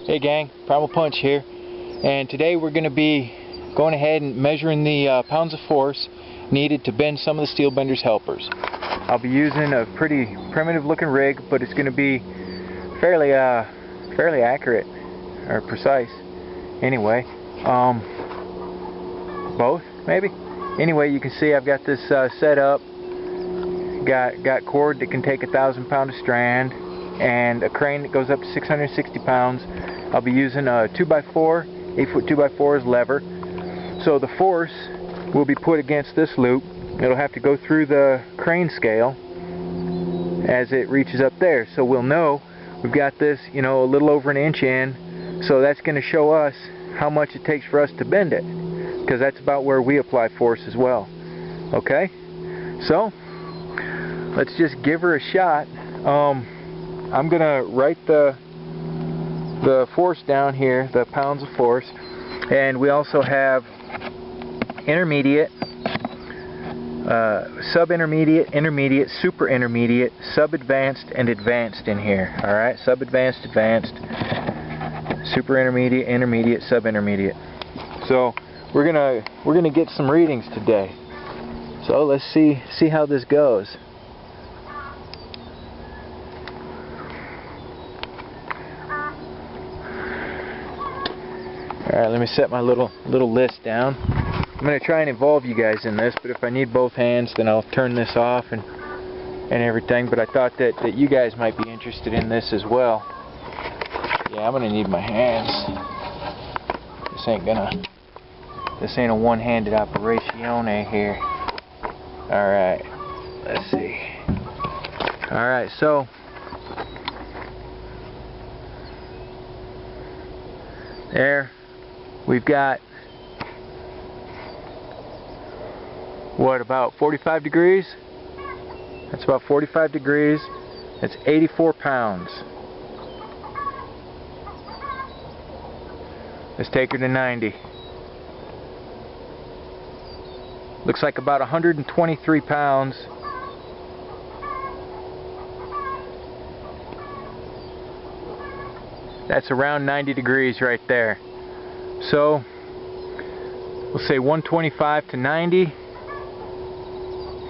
Hey gang, Primal Punch here, and today we're going to be going ahead and measuring the pounds of force needed to bend some of the steel bender's helpers. I'll be using a pretty primitive looking rig, but it's going to be fairly accurate or precise. Anyway, both maybe. Anyway, you can see I've got this set up. Got cord that can take 1,000 pound a strand, and a crane that goes up to 660 pounds. I'll be using a 2x4, 8-foot 2x4 as lever. So the force will be put against this loop. It'll have to go through the crane scale as it reaches up there. So we'll know we've got this, a little over an inch in. So that's going to show us how much it takes for us to bend it, because that's about where we apply force as well. Okay? So let's just give her a shot. I'm gonna write the force down here, the pounds of force, and we also have intermediate, sub-intermediate, intermediate, super intermediate, sub-advanced, and advanced in here. All right, sub-advanced, advanced, super intermediate, intermediate, sub-intermediate. So we're gonna get some readings today. So let's see how this goes. Alright, let me set my little list down. I'm going to try and involve you guys in this, but if I need both hands, then I'll turn this off and everything. But I thought that you guys might be interested in this as well. Yeah, I'm going to need my hands. This ain't a one-handed operatione here. Alright, let's see. Alright, so there. We've got, what, about 45 degrees? That's about 45 degrees. That's 84 pounds. Let's take her to 90. Looks like about 123 pounds. That's around 90 degrees right there. So we'll say 125 to 90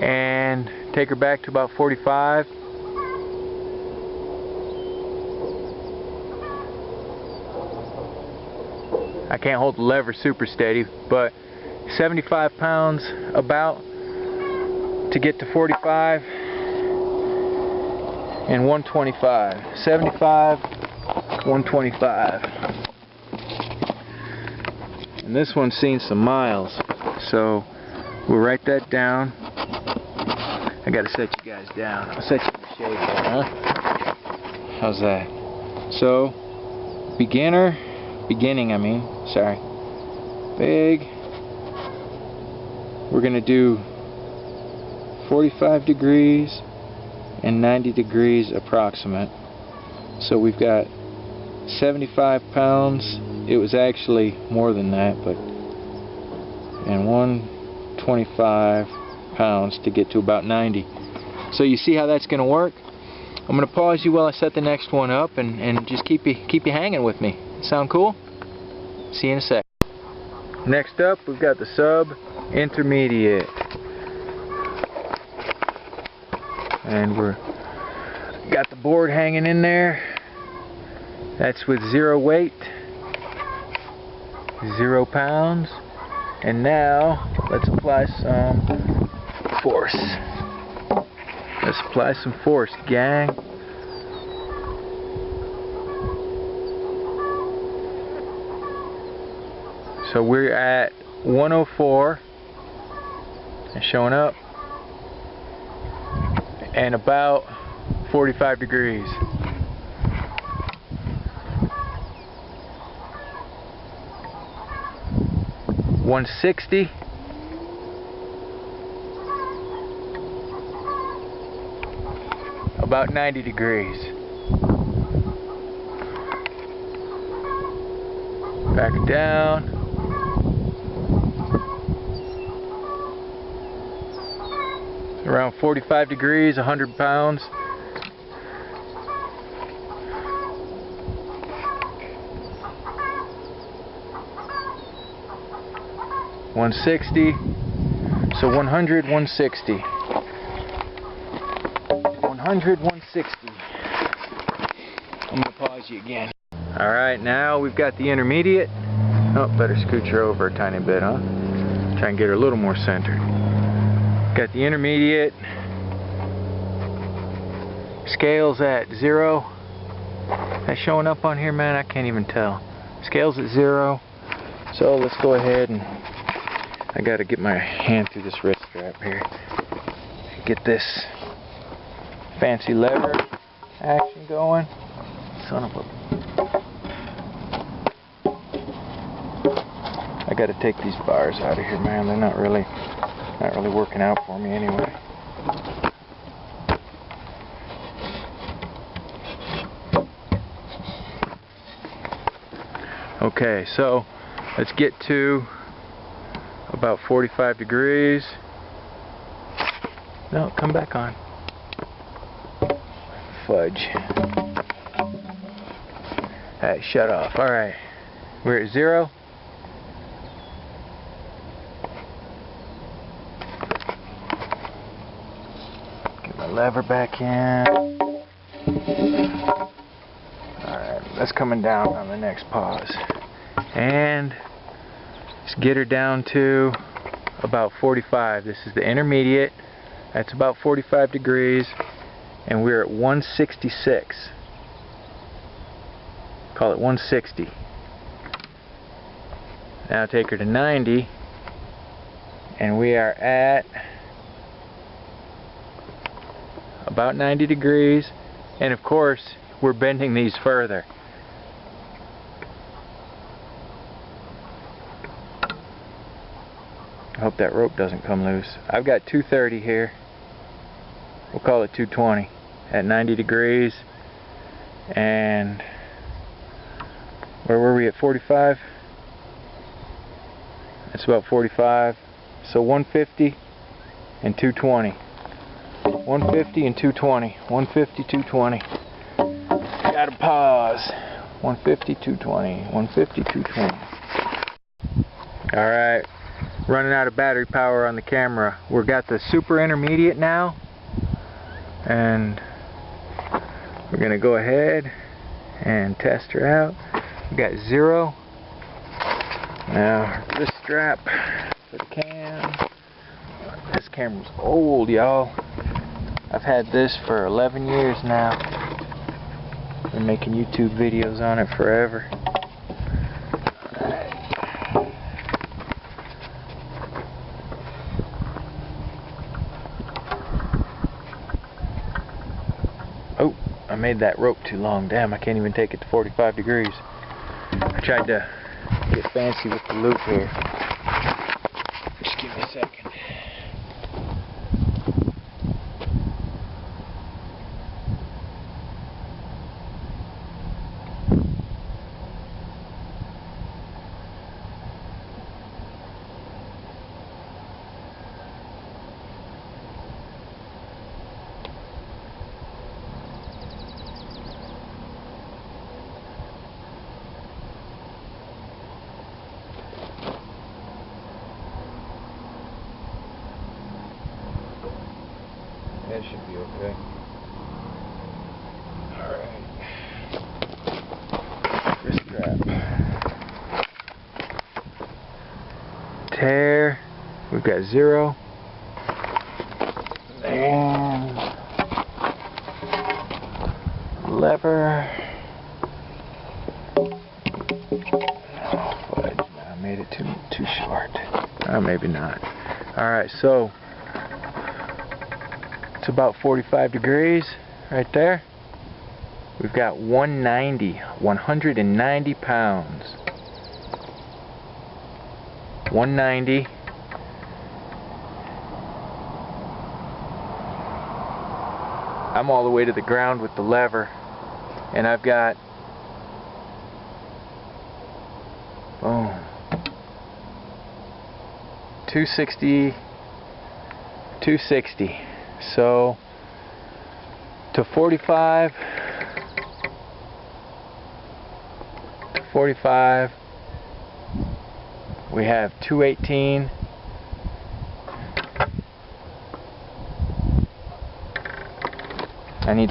and take her back to about 45. I can't hold the lever super steady, but 75 pounds about to get to 45 and 125. 75, 125. And this one's seen some miles, so we'll write that down. I gotta set you guys down. I'll set you in the shade there, huh? How's that? So, beginning, sorry. Big. We're gonna do 45 degrees and 90 degrees approximate. So we've got 75 pounds. It was actually more than that, but and 125 pounds to get to about 90. So you see how that's going to work? I'm going to pause you while I set the next one up and just keep you hanging with me. Sound cool? See you in a sec. Next up, we've got the sub-intermediate, and we're got the board hanging in there. That's with 0 weight. 0 pounds, and now let's apply some force. Let's apply some force, gang. So we're at 104, and showing up, and about 45 degrees. $160, about 90 degrees. Back down. Around 45 degrees, 100 pounds. 160. So 100, 160. 100, 160. I'm going to pause you again. Alright, now we've got the intermediate. Oh, better scooch her over a tiny bit, huh? Try and get her a little more centered. Got the intermediate. Scales at 0. That showing up on here, man? I can't even tell. Scales at 0. So let's go ahead and I gotta get my hand through this wrist strap here. Get this fancy lever action going. Son of a... I gotta take these bars out of here, man. They're not really working out for me anyway. Okay, so let's get to about 45 degrees. No, come back on. Fudge. Alright, shut off. Alright, we're at 0. Get my lever back in. Alright, that's coming down on the next pause. And let's get her down to about 45. This is the intermediate. That's about 45 degrees. And we're at 166. Call it 160. Now take her to 90. And we are at about 90 degrees. And of course, we're bending these further. I hope that rope doesn't come loose. I've got 230 here. We'll call it 220 at 90 degrees. And where were we at 45? That's about 45. So 150 and 220. 150 and 220. 150, 220. Gotta pause. 150, 220. 150, 220. Alright. Running out of battery power on the camera. We've got the super intermediate now, and we're gonna go ahead and test her out. We got 0. Now this strap for the cam. This camera's old, y'all. I've had this for 11 years now. Been making YouTube videos on it forever. Oh, I made that rope too long. Damn, I can't even take it to 45 degrees. I tried to get fancy with the loop here. Just give me a second. That should be okay. Alright. Wrist strap. Tear. We've got 0. And lever. Oh, fudge. I made it too short. Maybe not. Alright, so it's about 45 degrees right there. We've got 190 pounds. 190. I'm all the way to the ground with the lever, and I've got, boom, 260. So to 45, We have 218. I need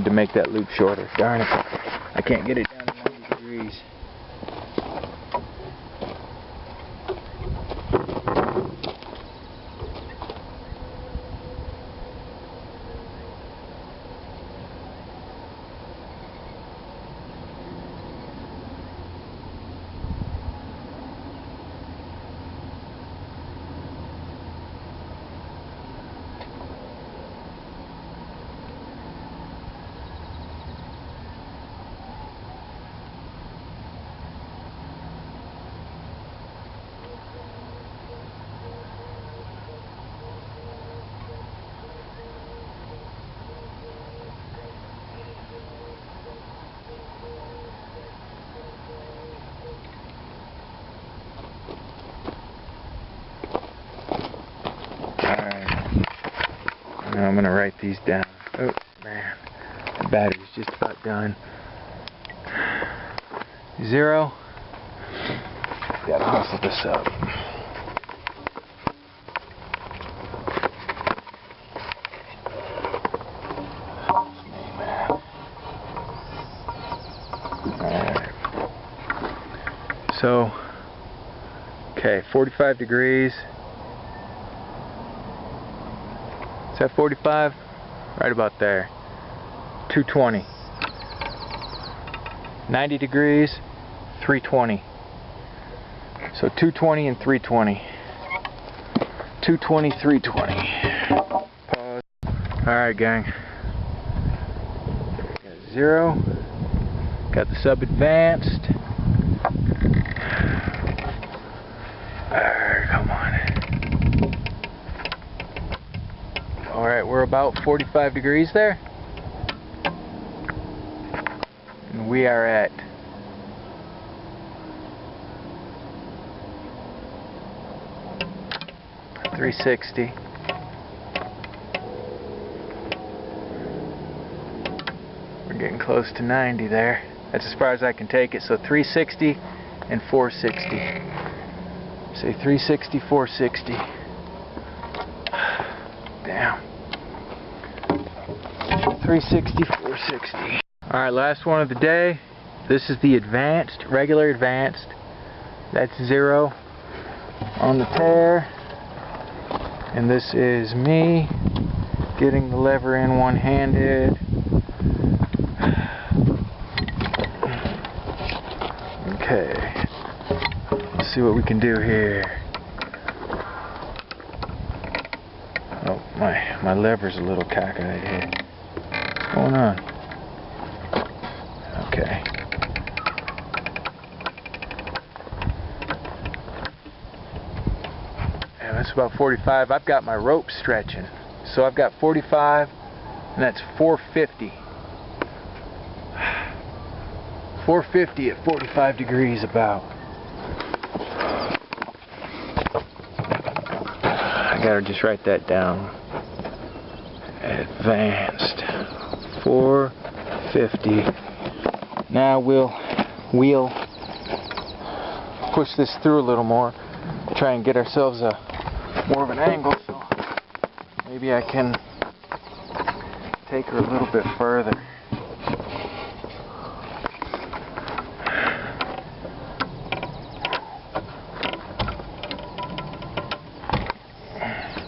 to make that loop shorter. Darn it. I can't get it down to 90 degrees. I'm going to write these down. Oh man, the battery's just about done. 0. Gotta hustle this up. Alright. So, okay, 45 degrees. Is that 45? Right about there. 220. 90 degrees, 320. So 220 and 320. 220, 320. Pause. Alright, gang. Got 0. Got the sub advanced. Alright, come on. Alright, we're about 45 degrees there. And we are at 360. We're getting close to 90 there. That's as far as I can take it. So 360 and 460. Say 360, 460. Damn. 360, 460. Alright, last one of the day. This is the advanced, regular advanced. That's 0 on the pair. And this is me getting the lever in one-handed. Okay. Let's see what we can do here. Oh, my lever's a little cockeyed here. What's going on? Okay. And that's about 45. I've got my rope stretching. So I've got 45, and that's 450. 450 at 45 degrees about. I gotta just write that down. Advanced 450. Now we'll push this through a little more, try and get ourselves more of an angle, so maybe I can take her a little bit further.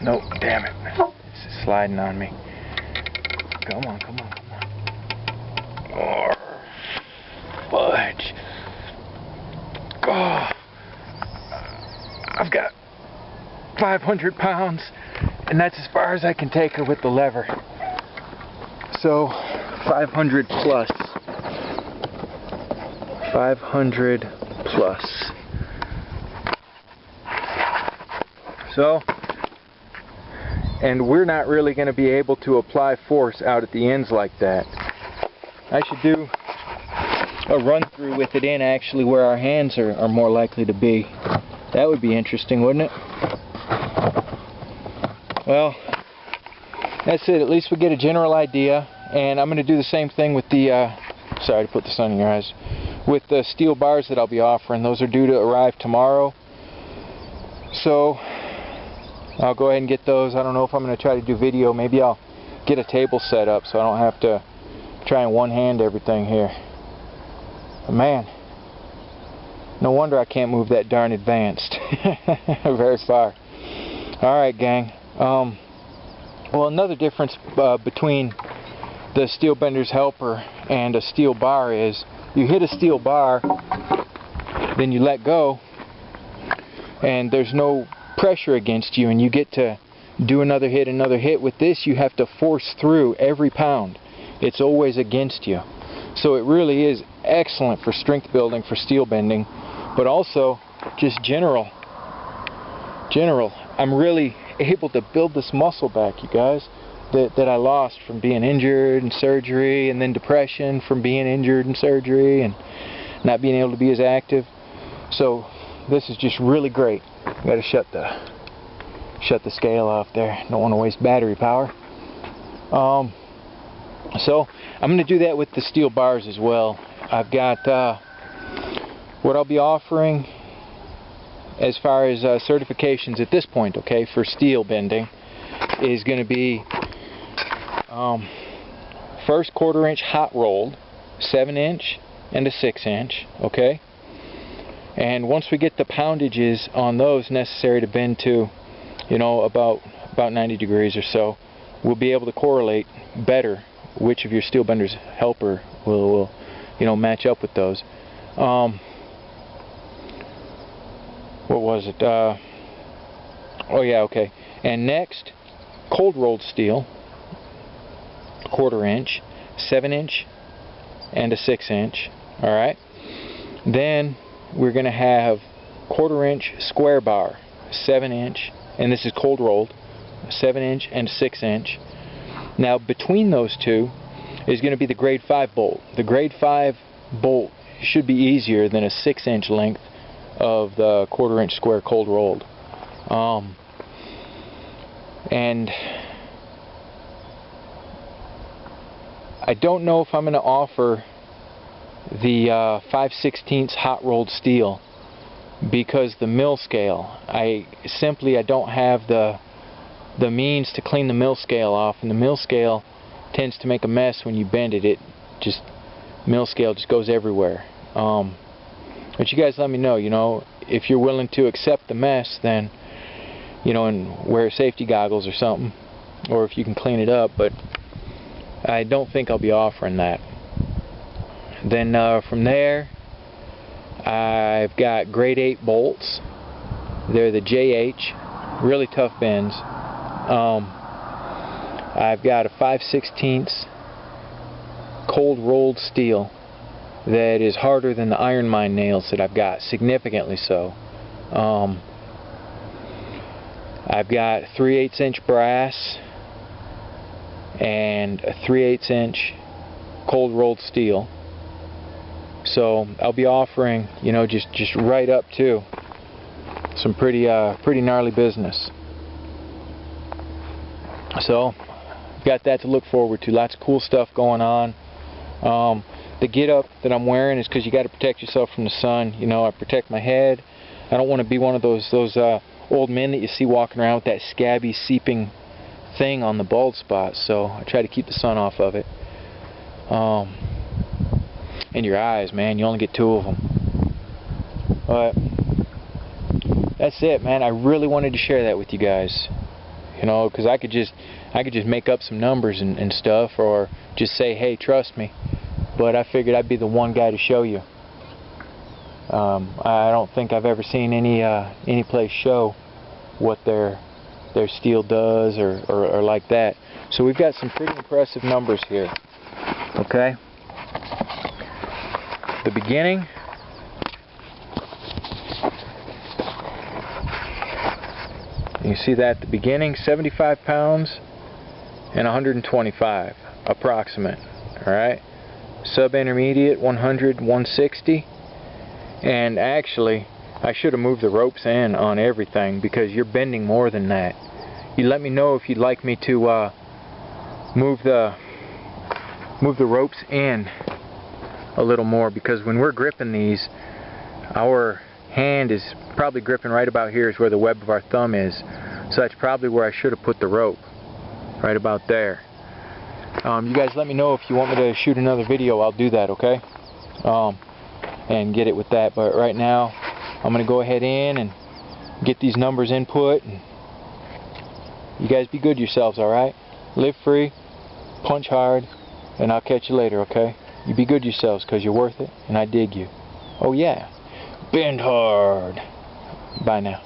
Nope, damn it. This is sliding on me. Come on, come on, come on. Oh, fudge. Oh, I've got 500 pounds, and that's as far as I can take her with the lever. So, 500 plus. 500 plus. So, and we're not really going to be able to apply force out at the ends like that. I should do a run through with it in actually where our hands are more likely to be. That would be interesting, wouldn't it? Well, that's it. At least we get a general idea. And I'm going to do the same thing with the, sorry to put the sun in your eyes, with the steel bars that I'll be offering. Those are due to arrive tomorrow. So I'll go ahead and get those. I don't know if I'm going to try to do video. Maybe I'll get a table set up so I don't have to try and one-hand everything here. But man, no wonder I can't move that darn advanced very far. Alright, gang. Well, another difference between the steel bender's helper and a steel bar is you hit a steel bar, then you let go, and there's no pressure against you, and you get to do another hit. With this, you have to force through every pound. It's always against you. So it really is excellent for strength building, for steel bending, but also just general. I'm really able to build this muscle back, you guys, that I lost from being injured and surgery, and then depression from being injured and surgery and not being able to be as active. So this is just really great. Got to shut the scale off there. Don't want to waste battery power. So I'm going to do that with the steel bars as well. I've got what I'll be offering as far as certifications at this point, okay, for steel bending is going to be first 1/4 inch hot rolled, 7-inch and a 6-inch, okay. And once we get the poundages on those necessary to bend to, you know, about 90 degrees or so, we'll be able to correlate better which of your steel bender's helper will you know, match up with those. What was it? Oh yeah, okay. And next, cold rolled steel, 1/4 inch, 7-inch, and a 6-inch. All right. Then we're going to have 1/4 inch square bar, 7-inch, and this is cold rolled, 7-inch and 6-inch. Now between those two is going to be the grade 5 bolt. The grade 5 bolt should be easier than a 6-inch length of the 1/4 inch square cold rolled. And I don't know if I'm going to offer the 5/16 hot rolled steel because the mill scale, I don't have the means to clean the mill scale off, and the mill scale tends to make a mess when you bend it. Mill scale just goes everywhere. But you guys let me know, you know, if you're willing to accept the mess, then, you know, and wear safety goggles or something, or if you can clean it up. But I don't think I'll be offering that. Then from there, I've got grade 8 bolts. They're the JH, really tough bends. I've got a 5/16 cold rolled steel that is harder than the iron mine nails that I've got, significantly so. I've got 3/8 inch brass and a 3/8 inch cold rolled steel. So I'll be offering, you know, just right up to some pretty gnarly business. So got that to look forward to. Lots of cool stuff going on. The get up that I'm wearing is because you got to protect yourself from the sun. You know, I protect my head. I don't want to be one of those old men that you see walking around with that scabby, seeping thing on the bald spot. So I try to keep the sun off of it. And your eyes, man, you only get 2 of them. But that's it, man. I really wanted to share that with you guys. You know, because I could just make up some numbers and stuff, or just say, hey, trust me. But I figured I'd be the one guy to show you. I don't think I've ever seen any place show what their steel does or like that. So we've got some pretty impressive numbers here. Okay. The beginning. You see that at the beginning, 75 pounds and 125 approximate. Alright. Sub-intermediate, 100, 160. And actually, I should have moved the ropes in on everything because you're bending more than that. You let me know if you'd like me to move the ropes in a little more, because when we're gripping these, our hand is probably gripping right about here is where the web of our thumb is. So that's probably where I should have put the rope. Right about there. You guys let me know if you want me to shoot another video. I'll do that, okay? And get it with that. But right now, I'm going to go ahead in and get these numbers input. And you guys be good yourselves, alright? Live free, punch hard, and I'll catch you later, okay? You be good yourselves, because you're worth it, and I dig you. Oh yeah. Bend hard. Bye now.